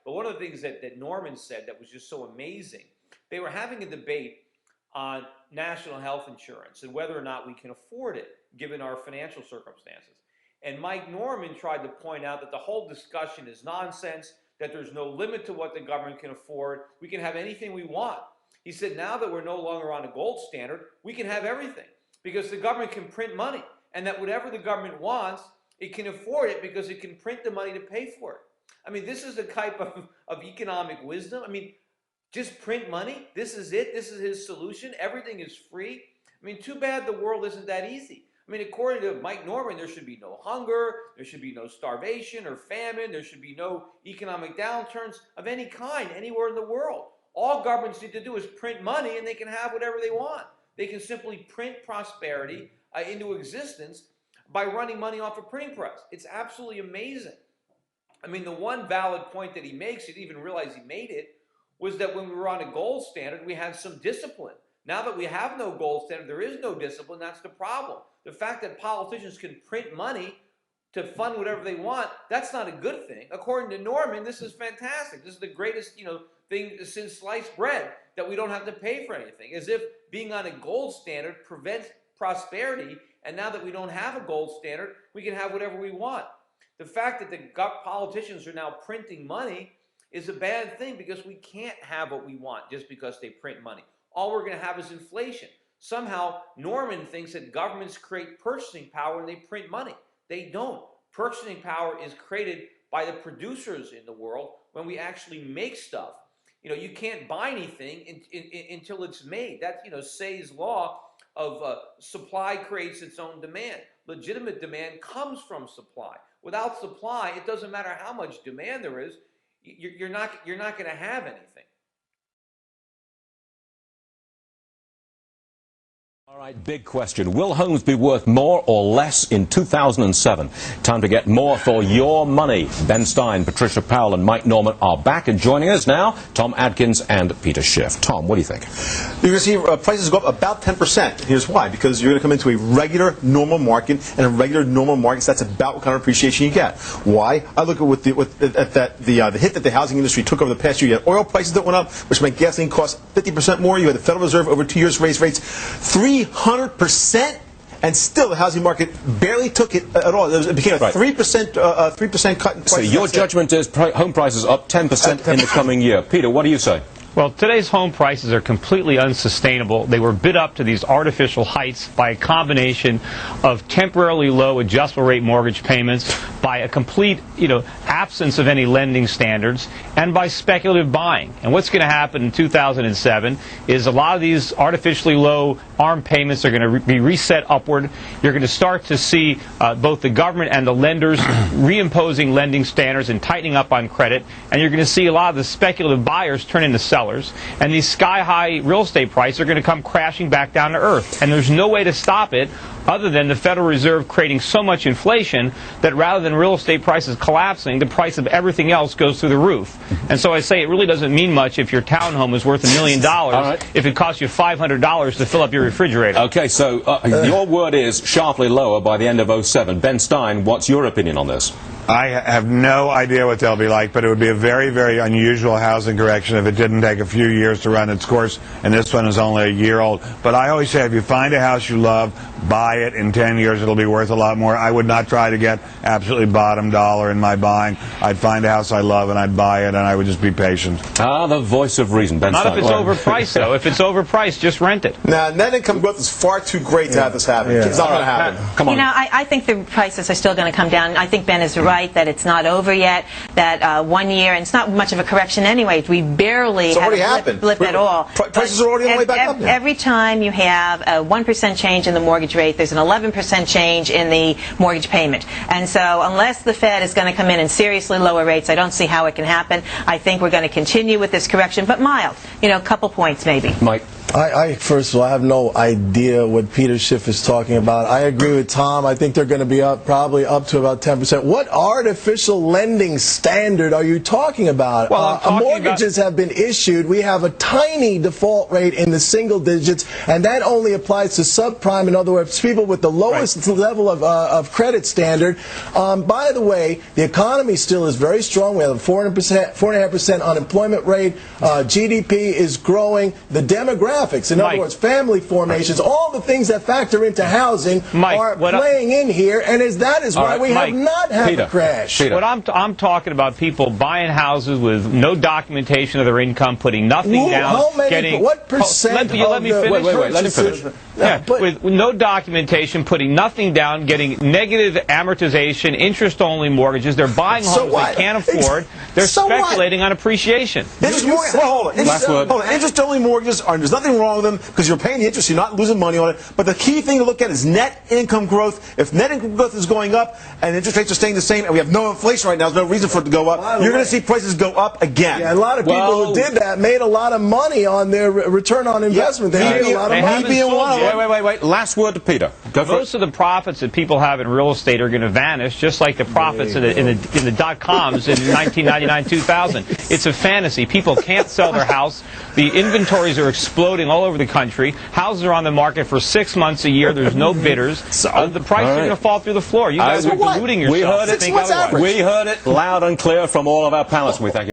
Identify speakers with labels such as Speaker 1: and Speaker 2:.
Speaker 1: But one of the things that Norman said that was just so amazing, they were having a debate on national health insurance and whether or not we can afford it given our financial circumstances. And Mike Norman tried to point out that the whole discussion is nonsense, that there's no limit to what the government can afford. We can have anything we want. He said now that we're no longer on a gold standard, we can have everything because the government can print money, and that whatever the government wants, it can afford it because it can print the money to pay for it. I mean, this is the type of economic wisdom. I mean, just print money. This is it. This is his solution. Everything is free. I mean, too bad the world isn't that easy. I mean, according to Mike Norman, there should be no hunger. There should be no starvation or famine. There should be no economic downturns of any kind anywhere in the world. All governments need to do is print money and they can have whatever they want. They can simply print prosperity into existence by running money off a printing press. It's absolutely amazing. I mean, the one valid point that he makes, he didn't even realize he made it, was that when we were on a gold standard, we had some discipline. Now that we have no gold standard, there is no discipline. That's the problem. The fact that politicians can print money to fund whatever they want, that's not a good thing. According to Norman, this is fantastic. This is the greatest, thing since sliced bread, that we don't have to pay for anything. As if being on a gold standard prevents prosperity, and now that we don't have a gold standard, we can have whatever we want. The fact that the politicians are now printing money is a bad thing because we can't have what we want just because they print money. All we're going to have is inflation. Somehow, Norman thinks that governments create purchasing power when they print money. They don't. Purchasing power is created by the producers in the world when we actually make stuff. You can't buy anything until it's made. That's, Say's law of supply creates its own demand. Legitimate demand comes from supply. Without supply, it doesn't matter how much demand there is, you're not going to have anything.
Speaker 2: All right, big question. Will homes be worth more or less in 2007? Time to get more for your money. Ben Stein, Patricia Powell, and Mike Norman are back, and joining us now, Tom Adkins and Peter Schiff. Tom, what do you think?
Speaker 3: You're going to see prices go up about 10%. Here's why. Because you're going to come into a regular, normal market, and in regular, normal markets, that's about what kind of appreciation you get. Why? I look at the hit that the housing industry took over the past year. You had oil prices that went up, which made gasoline cost 50% more. You had the Federal Reserve over 2 years raise rates 300%, and still the housing market barely took it at all. It became a 3% cut in prices.
Speaker 2: So your judgment is home prices up 10% in the coming year. Peter, what do you say?
Speaker 4: Well, today's home prices are completely unsustainable. They were bid up to these artificial heights by a combination of temporarily low adjustable rate mortgage payments, by a complete, absence of any lending standards, and by speculative buying. And what's going to happen in 2007 is a lot of these artificially low ARM payments are going to be reset upward. You're going to start to see both the government and the lenders reimposing lending standards and tightening up on credit, and you're going to see a lot of the speculative buyers turn into sellers. And these sky-high real estate prices are going to come crashing back down to earth. And there's no way to stop it other than the Federal Reserve creating so much inflation that rather than real estate prices collapsing, the price of everything else goes through the roof. And so I say it really doesn't mean much if your townhome is worth $1 million if it costs you $500 to fill up your refrigerator.
Speaker 2: Okay, so your word is sharply lower by the end of 07. Ben Stein, what's your opinion on this?
Speaker 5: I have no idea what they'll be like, but it would be a very, very unusual housing correction if it didn't take a few years to run its course, and this one is only a year old. But I always say if you find a house you love, buy it. In 10 years it'll be worth a lot more. I would not try to get absolutely bottom dollar in my buying. I'd find a house I love and I'd buy it, and I would just be patient.
Speaker 2: Ah, the voice of reason, Ben Stein.
Speaker 4: Not if it's overpriced, though. If it's overpriced, just rent it.
Speaker 3: Now, net income growth is far too great to have this happen. It's not going to happen.
Speaker 2: Come on.
Speaker 6: I think the prices are still going to come down. I think Ben is right that it's not over yet, that 1 year, and it's not much of a correction anyway. We barely had a blip at all.
Speaker 3: Prices are already on the way back up now.
Speaker 6: Every time you have a 1% change in the mortgage rate, there's an 11% change in the mortgage payment. And so unless the Fed is going to come in and seriously lower rates, I don't see how it can happen. I think we're going to continue with this correction, but mild. A couple points maybe.
Speaker 2: Mike.
Speaker 7: First of all, I have no idea what Peter Schiff is talking about. I agree with Tom. I think they're going to be probably up to about 10%. What artificial lending standard are you talking about?
Speaker 4: Well,
Speaker 7: mortgages have been issued. We have a tiny default rate in the single digits, and that only applies to subprime. In other words, people with the lowest level of credit standard. By the way, the economy still is very strong. We have a 4.5% unemployment rate. GDP is growing. The demographics, in other words, family formations, all the things that factor into housing are playing in here, and that is why we have not had a crash.
Speaker 4: What I'm talking about, people buying houses with no documentation of their income, putting nothing down,
Speaker 7: what percent?
Speaker 4: Let me finish.
Speaker 7: Wait, let me finish.
Speaker 4: With no documentation, putting nothing down, getting negative amortization, interest-only mortgages. They're buying homes they can't afford. They're speculating on appreciation.
Speaker 3: Hold on. Interest-only mortgages there's nothing wrong with them because you're paying the interest, you're not losing money on it. But the key thing to look at is net income growth. If net income growth is going up and interest rates are staying the same, and we have no inflation right now, there's no reason for it to go up. You're going to see prices go up again.
Speaker 7: Yeah, a lot of people who did that made a lot of money on their return on investment. They made a lot of money.
Speaker 2: Wait. Last word to Peter.
Speaker 4: Most of the profits that people have in real estate are going to vanish, just like the profits in the dot-coms in 1999-2000. It's a fantasy. People can't sell their house. The inventories are exploding all over the country. Houses are on the market for 6 months a year. There's no bidders. The prices are going to fall through the floor. You guys are deluding yourselves.
Speaker 2: We heard it loud and clear from all of our panelists. We thank you.